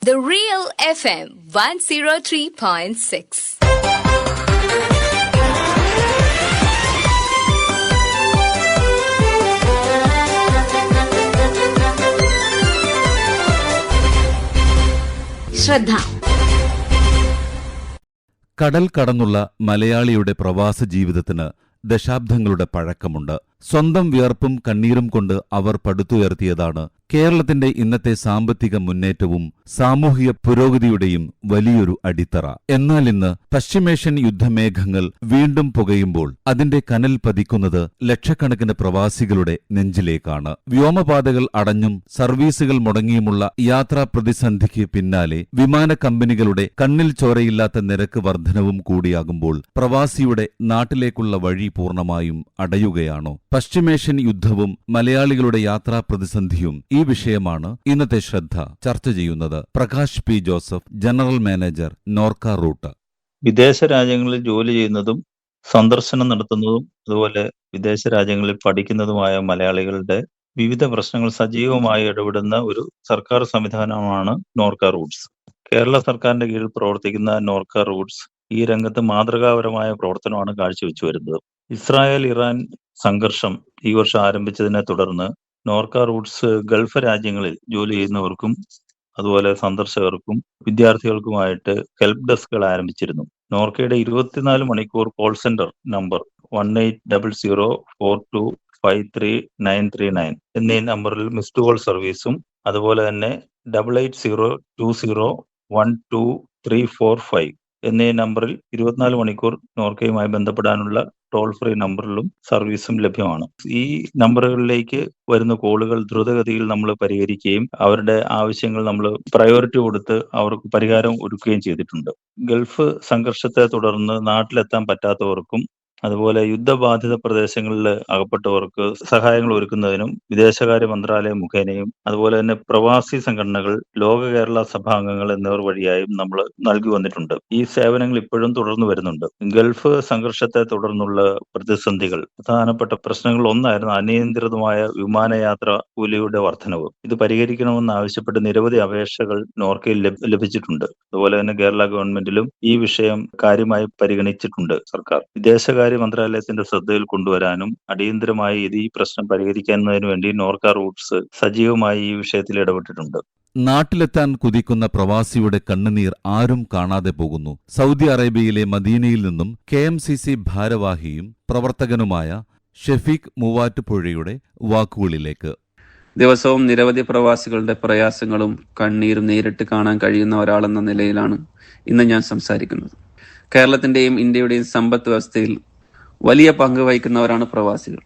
The Real FM 103.6. ശ്രദ്ധ. കടൽ കടന്നുള്ള മലയാളിയുടെ പ്രവാസ ജീവിതത്തിന് ദശാബ്ദങ്ങളുടെ പഴക്കമുണ്ട്. സ്വന്തം വിയർപ്പും കണ്ണീരും കൊണ്ട് അവർ പടുത്തുയർത്തിയതാണ് കേരളത്തിന്റെ ഇന്നത്തെ സാമ്പത്തിക മുന്നേറ്റവും സാമൂഹിക പുരോഗതിയുടെയും വലിയൊരു അടിത്തറ. എന്നാൽ ഇന്ന് പശ്ചിമേഷ്യൻ യുദ്ധമേഘങ്ങൾ വീണ്ടും പുകയുമ്പോൾ അതിന്റെ കനൽ പതിക്കുന്നത് ലക്ഷക്കണക്കിന് പ്രവാസികളുടെ നെഞ്ചിലേക്കാണ്. വ്യോമപാതകൾ അടഞ്ഞും സർവീസുകൾ മുടങ്ങിയുമുള്ള യാത്രാ പ്രതിസന്ധിക്ക് പിന്നാലെ വിമാന കമ്പനികളുടെ കണ്ണിൽ ചോരയില്ലാത്ത നിരക്ക് വർധനവും കൂടിയാകുമ്പോൾ പ്രവാസിയുടെ നാട്ടിലേക്കുള്ള വഴി പൂർണ്ണമായും അടയുകയാണോ? പശ്ചിമേഷ്യൻ യുദ്ധവും മലയാളികളുടെ യാത്രാ പ്രതിസന്ധിയും ഈ വിഷയമാണ് ഇന്നത്തെ ശ്രദ്ധ ചർച്ച ചെയ്യുന്നത്. Prakash P Joseph, general manager, Norka Roots. വിദേശ രാജ്യങ്ങളിൽ ജോലി ചെയ്യുന്നതും സന്ദർശനം നടത്തുന്നതും അതുപോലെ വിദേശ രാജ്യങ്ങളിൽ പഠിക്കുന്നതുമായ മലയാളികളുടെ വിവിധ പ്രശ്നങ്ങൾ സജീവമായി ഇടപെടുന്ന ഒരു സർക്കാർ സംവിധാനമാണ് നോർക്ക റൂട്ട്സ്. കേരള സർക്കാരിന്റെ കീഴിൽ പ്രവർത്തിക്കുന്ന നോർക്ക റൂട്ട്സ് ഈ രംഗത്ത് മാതൃകാപരമായ പ്രവർത്തനമാണ് കാഴ്ചവെച്ചു വരുന്നത്. ഇസ്രായേൽ ഇറാൻ സംഘർഷം ഈ വർഷം ആരംഭിച്ചതിനെ തുടർന്ന് നോർക്ക റൂട്ട്സ് ഗൾഫ് രാജ്യങ്ങളിൽ ജോലി ചെയ്യുന്നവർക്കും അതുപോലെ സന്ദർശകർക്കും വിദ്യാർത്ഥികൾക്കുമായിട്ട് ഹെൽപ്പ് ഡെസ്കുകൾ ആരംഭിച്ചിരുന്നു. നോർക്കയുടെ 24 മണിക്കൂർ കോൾ സെന്റർ നമ്പർ 180042533939 എന്നീ നമ്പറിൽ മിസ്ഡ് കോൾ സർവീസും അതുപോലെ തന്നെ 8802012345 എന്നീ നമ്പറിൽ 24 മണിക്കൂർ നോർക്കയുമായി ബന്ധപ്പെടാനുള്ള ടോൾ ഫ്രീ നമ്പറിലും സർവീസും ലഭ്യമാണ്. ഈ നമ്പറുകളിലേക്ക് വരുന്ന കോളുകൾ ദ്രുതഗതിയിൽ നമ്മൾ പരിഹരിക്കുകയും അവരുടെ ആവശ്യങ്ങൾ നമ്മൾ പ്രയോറിറ്റി കൊടുത്ത് അവർക്ക് പരിഹാരം ഒരുക്കുകയും ചെയ്തിട്ടുണ്ട്. ഗൾഫ് സംഘർഷത്തെ തുടർന്ന് നാട്ടിലെത്താൻ പറ്റാത്തവർക്കും അതുപോലെ യുദ്ധബാധിത പ്രദേശങ്ങളിൽ അകപ്പെട്ടവർക്ക് സഹായങ്ങൾ ഒരുക്കുന്നതിനും വിദേശകാര്യ മന്ത്രാലയം മുഖേനയും അതുപോലെ തന്നെ പ്രവാസി സംഘടനകൾ, ലോക കേരള സഭാംഗങ്ങൾ എന്നിവർ വഴിയായും നമ്മൾ നൽകി വന്നിട്ടുണ്ട്. ഈ സേവനങ്ങൾ ഇപ്പോഴും തുടർന്നു വരുന്നുണ്ട്. ഗൾഫ് സംഘർഷത്തെ തുടർന്നുള്ള പ്രതിസന്ധികൾ, പ്രധാനപ്പെട്ട പ്രശ്നങ്ങൾ ഒന്നായിരുന്നു അനിയന്ത്രിതമായ വിമാനയാത്ര കൂലിയുടെ വർധനവ്. ഇത് പരിഹരിക്കണമെന്ന് ആവശ്യപ്പെട്ട് നിരവധി അപേക്ഷകൾ നോർക്കയിൽ ലഭിച്ചിട്ടുണ്ട്. അതുപോലെ തന്നെ കേരള ഗവൺമെന്റിലും ഈ വിഷയം കാര്യമായി പരിഗണിച്ചിട്ടുണ്ട് സർക്കാർ. വിദേശകാര്യ മന്ത്രാലയത്തിന്റെ ശ്രദ്ധയിൽ കൊണ്ടുവരാനും അടിയന്തരമായി ഈ പ്രശ്നം പരിഹരിക്കുന്നതിനു വേണ്ടി നോർക്ക റൂട്ട്സ് സജീവമായി ഈ വിഷയത്തിൽ ഇടപെട്ടിട്ടുണ്ട്. നാട്ടിലെത്താൻ കുതിക്കുന്ന പ്രവാസിയുടെ കണ്ണുനീർ ആരും കാണാതെ പോകുന്നു. സൗദി അറേബ്യയിലെ മദീനയിൽ നിന്നും KMCC ഭാരവാഹിയും പ്രവർത്തകനുമായ ഷെഫീഖ് മൂവാറ്റുപുഴയുടെ വാക്കുകളിലേക്ക്. ദിവസവും നിരവധി പ്രവാസികളുടെ പ്രയാസങ്ങളും കണ്ണീരും നേരിട്ട് കാണാൻ കഴിയുന്ന ഒരാളെന്ന നിലയിലാണ് ഇന്ന് ഞാൻ സംസാരിക്കുന്നത്. കേരളത്തിന്റെയും ഇന്ത്യയുടെയും സമ്പദ് വ്യവസ്ഥയിൽ വലിയ പങ്ക് വഹിക്കുന്നവരാണ് പ്രവാസികൾ.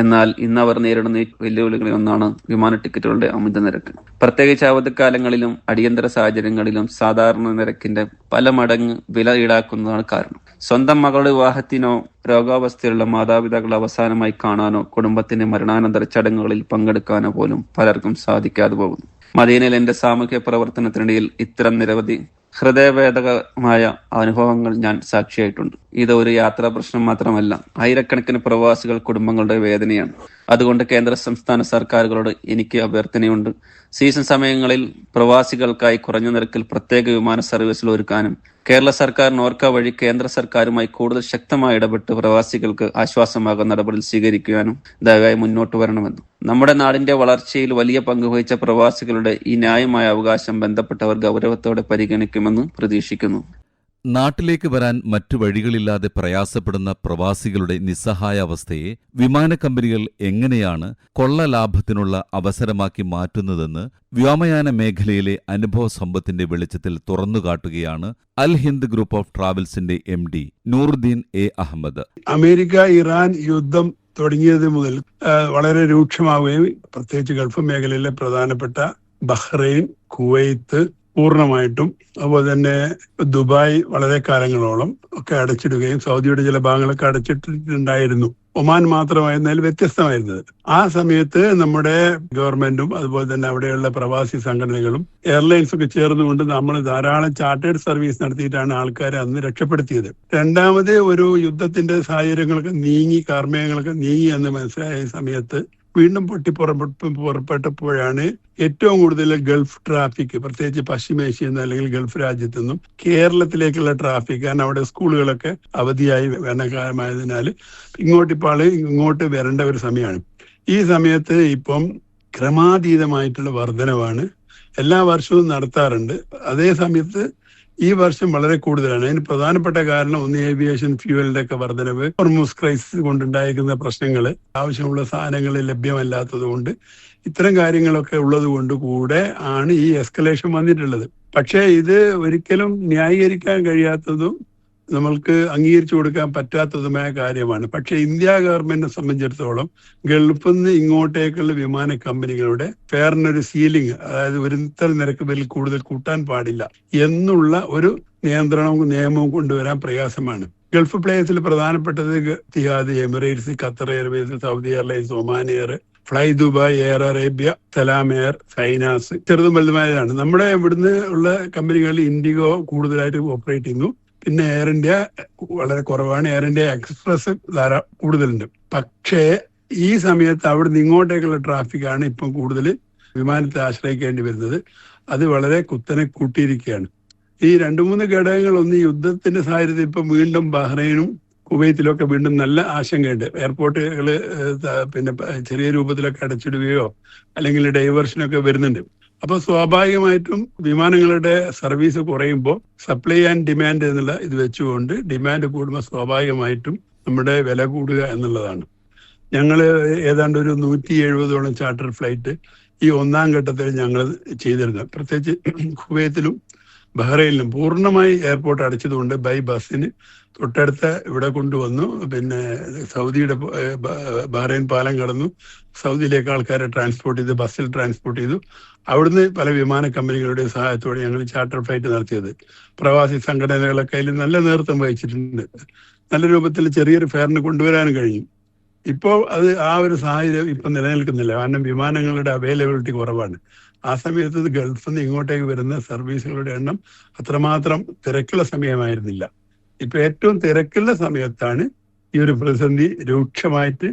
എന്നാൽ ഇന്ന് അവർ നേരിടുന്ന വെല്ലുവിളികളിൽ ഒന്നാണ് വിമാന ടിക്കറ്റുകളുടെ അമിത നിരക്ക്. പ്രത്യേകിച്ച് അവധിക്കാലങ്ങളിലും അടിയന്തര സാഹചര്യങ്ങളിലും സാധാരണ നിരക്കിന്റെ പല മടങ്ങ് വില ഈടാക്കുന്നതാണ് കാരണം. സ്വന്തം മകളുടെ വിവാഹത്തിനോ രോഗാവസ്ഥയിലുള്ള മാതാപിതാക്കളെ അവസാനമായി കാണാനോ കുടുംബത്തിന്റെ മരണാനന്തര ചടങ്ങുകളിൽ പങ്കെടുക്കാനോ പോലും പലർക്കും സാധിക്കാതെ പോകുന്നു. മദീനയിൽ എന്റെ സാമൂഹ്യ പ്രവർത്തനത്തിനിടയിൽ ഇത്തരം നിരവധി ഹൃദയഭേദകമായ അനുഭവങ്ങൾ ഞാൻ സാക്ഷിയായിട്ടുണ്ട്. ഇത് ഒരു യാത്രാ പ്രശ്നം മാത്രമല്ല, ആയിരക്കണക്കിന് പ്രവാസികൾ കുടുംബങ്ങളുടെ വേദനയാണ്. അതുകൊണ്ട് കേന്ദ്ര സംസ്ഥാന സർക്കാരുകളോട് എനിക്ക് അഭ്യർത്ഥനയുണ്ട്. സീസൺ സമയങ്ങളിൽ പ്രവാസികൾക്കായി കുറഞ്ഞ നിരക്കിൽ പ്രത്യേക വിമാന സർവീസുകൾ ഒരുക്കാനും കേരള സർക്കാർ നോർക്ക വഴി കേന്ദ്ര സർക്കാരുമായി കൂടുതൽ ശക്തമായി ഇടപെട്ട് പ്രവാസികൾക്ക് ആശ്വാസമാകുന്ന നടപടി സ്വീകരിക്കുവാനും ദയവായി മുന്നോട്ട് വരണമെന്നും. നമ്മുടെ നാടിന്റെ വളർച്ചയിൽ വലിയ പങ്കുവഹിച്ച പ്രവാസികളുടെ ഈ ന്യായമായ അവകാശം ബന്ധപ്പെട്ടവർ ഗൗരവത്തോടെ പരിഗണിക്കുമെന്ന് പ്രതീക്ഷിക്കുന്നു. നാട്ടിലേക്ക് വരാൻ മറ്റു വഴികളില്ലാതെ പ്രയാസപ്പെടുന്ന പ്രവാസികളുടെ നിസ്സഹായാവസ്ഥയെ വിമാന കമ്പനികൾ എങ്ങനെയാണ് കൊള്ള ലാഭത്തിനുള്ള അവസരമാക്കി മാറ്റുന്നതെന്ന് വ്യോമയാന മേഖലയിലെ അനുഭവ സമ്പത്തിന്റെ വെളിച്ചത്തിൽ തുറന്നുകാട്ടുകയാണ് അൽ ഹിന്ദ് ഗ്രൂപ്പ് ഓഫ് ട്രാവൽസിന്റെ MD Nooruddeen A. Ahammed. America Iran യുദ്ധം തുടങ്ങിയത് മുതൽ വളരെ രൂക്ഷമാവുകയും പ്രത്യേകിച്ച് ഗൾഫ് മേഖലയിലെ പ്രധാനപ്പെട്ട ബഹ്റൈൻ, കുവൈത്ത് പൂർണ്ണമായിട്ടും അതുപോലെ തന്നെ ദുബായ് വളരെ കാലങ്ങളോളം ഒക്കെ അടച്ചിടുകയും സൗദിയുടെ ചില ഭാഗങ്ങളൊക്കെ അടച്ചിട്ടുണ്ടായിരുന്നു. ഒമാൻ മാത്രമായിരുന്നാൽ വ്യത്യസ്തമായിരുന്നത്. ആ സമയത്ത് നമ്മുടെ ഗവൺമെന്റും അതുപോലെ തന്നെ അവിടെയുള്ള പ്രവാസി സംഘടനകളും എയർലൈൻസ് ഒക്കെ ചേർന്നുകൊണ്ട് നമ്മൾ ധാരാളം ചാർട്ടേഡ് സർവീസ് നടത്തിയിട്ടാണ് ആൾക്കാരെ അന്ന് രക്ഷപ്പെടുത്തിയത്. രണ്ടാമത് ഒരു യുദ്ധത്തിന്റെ സാഹചര്യങ്ങളൊക്കെ നീങ്ങി, കാർമേഘങ്ങളൊക്കെ നീങ്ങി എന്ന് മനസ്സിലായ സമയത്ത് വീണ്ടും പുറപ്പെട്ടപ്പോഴാണ് ഏറ്റവും കൂടുതൽ ഗൾഫ് ട്രാഫിക്, പ്രത്യേകിച്ച് പശ്ചിമേഷ്യയിൽ നിന്ന് അല്ലെങ്കിൽ ഗൾഫ് രാജ്യത്തു നിന്നും കേരളത്തിലേക്കുള്ള ട്രാഫിക്. കാരണം അവിടെ സ്കൂളുകളൊക്കെ അവധിയായി വേനൽക്കാലമായതിനാൽ ഇങ്ങോട്ട് വരേണ്ട ഒരു സമയമാണ്. ഈ സമയത്ത് ഇപ്പം ക്രമാതീതമായിട്ടുള്ള വർധനവാണ് എല്ലാ വർഷവും നടത്താറുണ്ട്. അതേ സമയത്ത് ഈ വർഷം വളരെ കൂടുതലാണ്. അതിന് പ്രധാനപ്പെട്ട കാരണം ഒന്ന് ഏവിയേഷൻ ഫ്യൂവലിന്റെ ഒക്കെ വർധനവ്, ഹോർമൂസ് ക്രൈസിസ് കൊണ്ടുണ്ടായിരിക്കുന്ന പ്രശ്നങ്ങൾ, ആവശ്യമുള്ള സാധനങ്ങൾ ലഭ്യമല്ലാത്തത് കൊണ്ട്, ഇത്തരം കാര്യങ്ങളൊക്കെ ഉള്ളത് കൊണ്ട് കൂടെ ആണ് ഈ എസ്കലേഷൻ വന്നിട്ടുള്ളത്. പക്ഷേ ഇത് ഒരിക്കലും ന്യായീകരിക്കാൻ കഴിയാത്തതും നമ്മൾക്ക് അംഗീകരിച്ചു കൊടുക്കാൻ പറ്റാത്തതുമായ കാര്യമാണ്. പക്ഷെ ഇന്ത്യ ഗവൺമെന്റിനെ സംബന്ധിച്ചിടത്തോളം ഗൾഫിൽ നിന്ന് ഇങ്ങോട്ടേക്കുള്ള വിമാന കമ്പനികളുടെ ഫെയറിനൊരു സീലിംഗ്, അതായത് ഒരു നിരക്ക് പേരിൽ കൂടുതൽ കൂട്ടാൻ പാടില്ല എന്നുള്ള ഒരു നിയമവും കൊണ്ടുവരാൻ പ്രയാസമാണ്. ഗൾഫ് പ്ലേയേഴ്സിൽ പ്രധാനപ്പെട്ടത് Etihad, Emirates, Qatar Airways, Saudi Airlines, Oman Air, fly Dubai, Air Arabia, Salam Air, സൈനാസ്, ചെറുതും വലുതുമായതാണ്. നമ്മുടെ ഇവിടുന്ന് ഉള്ള കമ്പനികളിൽ ഇൻഡിഗോ കൂടുതലായിട്ട് ഓപ്പറേറ്റ് ചെയ്യുന്നു. പിന്നെ എയർ ഇന്ത്യ വളരെ കുറവാണ്. എയർ ഇന്ത്യ എക്സ്പ്രസ് കൂടുതലുണ്ട്. പക്ഷേ ഈ സമയത്ത് അവിടുന്ന് ഇങ്ങോട്ടേക്കുള്ള ട്രാഫിക്കാണ് ഇപ്പം കൂടുതൽ വിമാനത്തെ ആശ്രയിക്കേണ്ടി വരുന്നത്. അത് വളരെ കുത്തനെ കൂട്ടിയിരിക്കുകയാണ്. ഈ 2-3 ഘടകങ്ങൾ, ഒന്ന് യുദ്ധത്തിന്റെ സാഹചര്യത്തിൽ ഇപ്പം വീണ്ടും ബഹ്റൈനും കുവൈത്തിലൊക്കെ വീണ്ടും നല്ല ആശങ്കയുണ്ട്. എയർപോർട്ടുകൾ പിന്നെ ചെറിയ രൂപത്തിലൊക്കെ അടച്ചിടുകയോ അല്ലെങ്കിൽ ഡൈവേർഷനൊക്കെ വരുന്നുണ്ട്. അപ്പോൾ സ്വാഭാവികമായിട്ടും വിമാനങ്ങളുടെ സർവീസ് കുറയുമ്പോൾ സപ്ലൈ ആൻഡ് ഡിമാൻഡ് എന്നുള്ള ഇത് വെച്ചുകൊണ്ട് ഡിമാൻഡ് കൂടുമ്പോൾ സ്വാഭാവികമായിട്ടും നമ്മുടെ വില കൂടുക എന്നുള്ളതാണ്. ഞങ്ങൾ ഏതാണ്ട് ഒരു 170ഓളം ചാർട്ടർ ഫ്ലൈറ്റ് ഈ ഒന്നാം ഘട്ടത്തിൽ ഞങ്ങൾ ചെയ്തിരുന്നു. പ്രത്യേകിച്ച് കുവൈത്തിലും ബഹ്റൈനിലും പൂർണ്ണമായി എയർപോർട്ട് അടച്ചതുകൊണ്ട് ബൈ ബസ്സിന് തൊട്ടടുത്ത ഇവിടെ കൊണ്ടുവന്നു. പിന്നെ സൗദിയുടെ ബഹ്റൈൻ പാലം കടന്നു സൗദിയിലേക്ക് ആൾക്കാരെ ട്രാൻസ്പോർട്ട് ചെയ്ത് ബസ്സിൽ ട്രാൻസ്പോർട്ട് ചെയ്തു. അവിടുന്ന് പല വിമാന കമ്പനികളുടെ സഹായത്തോടെ ഞങ്ങൾ ചാർട്ടർ ഫ്ലൈറ്റ് നടത്തിയത്. പ്രവാസി സംഘടനകളൊക്കെ അതിൽ നല്ല നേതൃത്വം വഹിച്ചിട്ടുണ്ട്. നല്ല രൂപത്തിൽ ചെറിയൊരു ഫെയറിന് കൊണ്ടുവരാനും കഴിയും. ഇപ്പോൾ അത് ആ ഒരു സാഹചര്യം ഇപ്പം നിലനിൽക്കുന്നില്ല. കാരണം വിമാനങ്ങളുടെ അവൈലബിലിറ്റി കുറവാണ്. ആ സമയത്ത് ഗൾഫിൽ നിന്ന് ഇങ്ങോട്ടേക്ക് വരുന്ന സർവീസുകളുടെ എണ്ണം അത്രമാത്രം തിരക്കുള്ള സമയമായിരുന്നില്ല. ഇപ്പൊ ഏറ്റവും തിരക്കുള്ള സമയത്താണ് ഈ ഒരു പ്രതിസന്ധി രൂക്ഷമായിട്ട്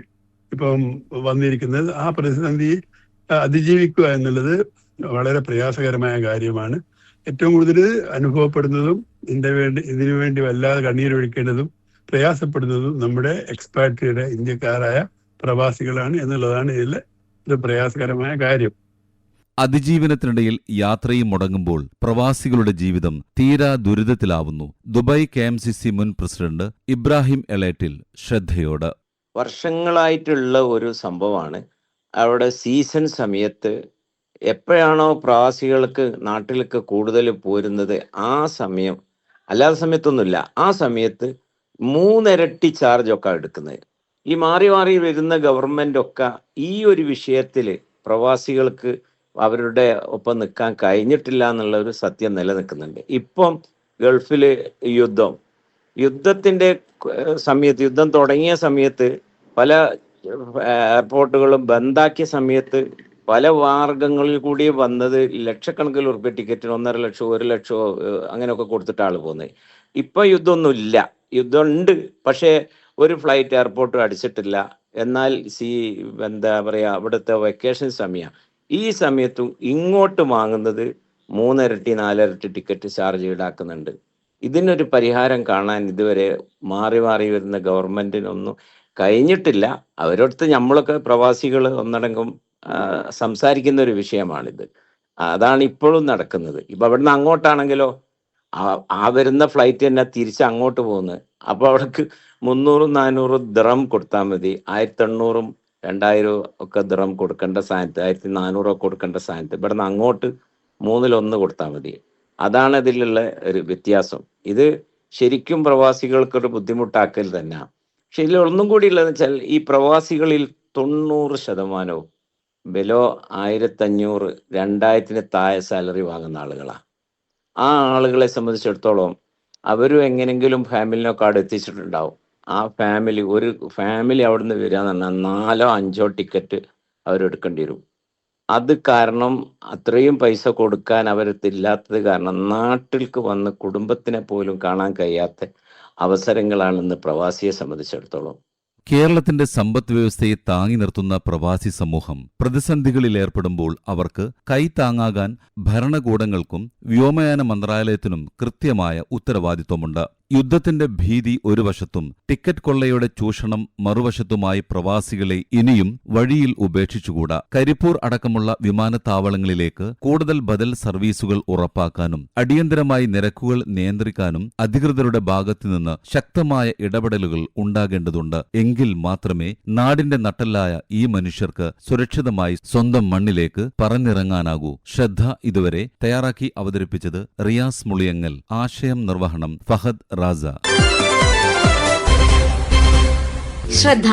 ഇപ്പം വന്നിരിക്കുന്നത്. ആ പ്രതിസന്ധി അതിജീവിക്കുക എന്നുള്ളത് വളരെ പ്രയാസകരമായ കാര്യമാണ്. ഏറ്റവും കൂടുതൽ അനുഭവപ്പെടുന്നതും ഇതിനു വേണ്ടി വല്ലാതെ കണ്ണീരൊഴിക്കേണ്ടതും പ്രയാസപ്പെടുന്നതും നമ്മുടെ എക്സ്പാട്രിയുടെ ഇന്ത്യക്കാരായ പ്രവാസികളാണ് എന്നുള്ളതാണ് ഇതിലെ ഒരു പ്രയാസകരമായ കാര്യം. അതിജീവനത്തിനിടയിൽ യാത്രയും മുടങ്ങുമ്പോൾ പ്രവാസികളുടെ ജീവിതം തീരാ ദുരിതത്തിലാവുന്നു. ദുബായ് KMCC മുൻ പ്രസിഡന്റ് ഇബ്രാഹിം എളേറ്റിൽ ശ്രദ്ധയോട്: വർഷങ്ങളായിട്ടുള്ള ഒരു സംഭവമാണ്. അവിടെ സീസൺ സമയത്ത് എപ്പോഴാണോ പ്രവാസികൾക്ക് നാട്ടിലേക്ക് കൂടുതൽ പോരുന്നത് ആ സമയം, അല്ലാത്ത സമയത്തൊന്നുമില്ല, ആ സമയത്ത് 3 ഇരട്ടി ചാർജൊക്കെ എടുക്കുന്നത്. ഈ മാറി മാറി വരുന്ന ഗവൺമെന്റ് ഒക്കെ ഈ ഒരു വിഷയത്തിൽ പ്രവാസികൾക്ക് അവരുടെ ഒപ്പം നിൽക്കാൻ കഴിഞ്ഞിട്ടില്ല എന്നുള്ള ഒരു സത്യം നിലനിൽക്കുന്നുണ്ട്. ഇപ്പം ഗൾഫില് യുദ്ധത്തിന്റെ സമയത്ത്, യുദ്ധം തുടങ്ങിയ സമയത്ത് പല എയർപോർട്ടുകളും ബന്ധാക്കിയ സമയത്ത് പല മാർഗങ്ങളിൽ കൂടി വന്നത് ലക്ഷക്കണക്കിന് ഉറുപ്പിക ടിക്കറ്റിന് 1.5 ലക്ഷം 1 ലക്ഷം അങ്ങനെയൊക്കെ കൊടുത്തിട്ട് ആള് പോകുന്നത്. ഇപ്പൊ യുദ്ധമൊന്നുമില്ല, യുദ്ധമുണ്ട്, പക്ഷേ ഒരു ഫ്ലൈറ്റ് എയർപോർട്ട് അടിച്ചിട്ടില്ല. എന്നാൽ എന്താ പറയാ, അവിടുത്തെ വെക്കേഷൻ സമയം, ഈ സമയത്തും ഇങ്ങോട്ട് വാങ്ങുന്നത് 3 ഇരട്ടി 4 ഇരട്ടി ടിക്കറ്റ് ചാർജ് ഈടാക്കുന്നുണ്ട്. ഇതിനൊരു പരിഹാരം കാണാൻ ഇതുവരെ മാറി വരുന്ന ഗവൺമെന്റിനൊന്നും കഴിഞ്ഞിട്ടില്ല. അവരടുത്ത് നമ്മളൊക്കെ പ്രവാസികൾ ഒന്നടങ്കം സംസാരിക്കുന്ന ഒരു വിഷയമാണിത്. അതാണ് ഇപ്പോഴും നടക്കുന്നത്. ഇപ്പൊ അവിടുന്ന് അങ്ങോട്ടാണെങ്കിലോ ആ വരുന്ന ഫ്ലൈറ്റ് തന്നെ തിരിച്ച് അങ്ങോട്ട് പോകുന്നത്. അപ്പൊ അവിടേക്ക് 300-400 ദിറം കൊടുത്താൽ മതി. 1800 2000 ഒക്കെ ദിറം കൊടുക്കേണ്ട സ്ഥാനത്ത് 1400 കൊടുക്കേണ്ട സ്ഥാനത്ത് ഇവിടുന്ന് അങ്ങോട്ട് 1/3 കൊടുത്താൽ മതി. അതാണ് ഇതിലുള്ള ഒരു വ്യത്യാസം. ഇത് ശരിക്കും പ്രവാസികൾക്കൊരു ബുദ്ധിമുട്ടാക്കൽ തന്നെയാണ്. പക്ഷെ ഇതിൽ ഒന്നും കൂടി ഉള്ളതെന്ന് വെച്ചാൽ ഈ പ്രവാസികളിൽ 90% ബിലോ 1500 2000 താഴെ സാലറി വാങ്ങുന്ന ആളുകളാണ്. ആ ആളുകളെ സംബന്ധിച്ചിടത്തോളം അവരും എങ്ങനെങ്കിലും ഫാമിലിനൊക്കെ അവിടെ എത്തിച്ചിട്ടുണ്ടാവും. ആ ഒരു ഫാമിലി അവിടെ നിന്ന് വരിക എന്ന് പറഞ്ഞാൽ 4-5 ടിക്കറ്റ് അവരെടുക്കേണ്ടി വരും. അത് കാരണം അത്രയും പൈസ കൊടുക്കാൻ അവരത്തില്ലാത്തത് കാരണം നാട്ടിലേക്ക് വന്ന് കുടുംബത്തിനെ പോലും കാണാൻ കഴിയാത്ത അവസരങ്ങളാണ് ഇന്ന് പ്രവാസിയെ സംബന്ധിച്ചിടത്തോളം. കേരളത്തിന്റെ സമ്പദ് വ്യവസ്ഥയെ താങ്ങി നിർത്തുന്ന പ്രവാസി സമൂഹം പ്രതിസന്ധികളിലേർപ്പെടുമ്പോൾ അവർക്ക് കൈത്താങ്ങാകാൻ ഭരണകൂടങ്ങൾക്കും വ്യോമയാന മന്ത്രാലയത്തിനും കൃത്യമായ ഉത്തരവാദിത്വമുണ്ട്. യുദ്ധത്തിന്റെ ഭീതി ഒരു വശത്തും ടിക്കറ്റ് കൊള്ളയുടെ ചൂഷണം മറുവശത്തുമായി പ്രവാസികളെ ഇനിയും വഴിയിൽ ഉപേക്ഷിച്ചുകൂടാ. കരിപ്പൂർ അടക്കമുള്ള വിമാനത്താവളങ്ങളിലേക്ക് കൂടുതൽ ബദൽ സർവീസുകൾ ഉറപ്പാക്കാനും അടിയന്തരമായി നിരക്കുകൾ നിയന്ത്രിക്കാനും അധികൃതരുടെ ഭാഗത്തുനിന്ന് ശക്തമായ ഇടപെടലുകൾ ഉണ്ടാകേണ്ടതുണ്ട്. എങ്കിൽ മാത്രമേ നാടിന്റെ നട്ടെല്ലായ ഈ മനുഷ്യർക്ക് സുരക്ഷിതമായി സ്വന്തം മണ്ണിലേക്ക് പറന്നിറങ്ങാനാകൂ. ശ്രദ്ധ ഇതുവരെ തയ്യാറാക്കി അവതരിപ്പിച്ചത് റിയാസ് മുളിയങ്ങൽ. ആശയം നിർവഹണം ഫഹദ് റാസ. ശ്രദ്ധ.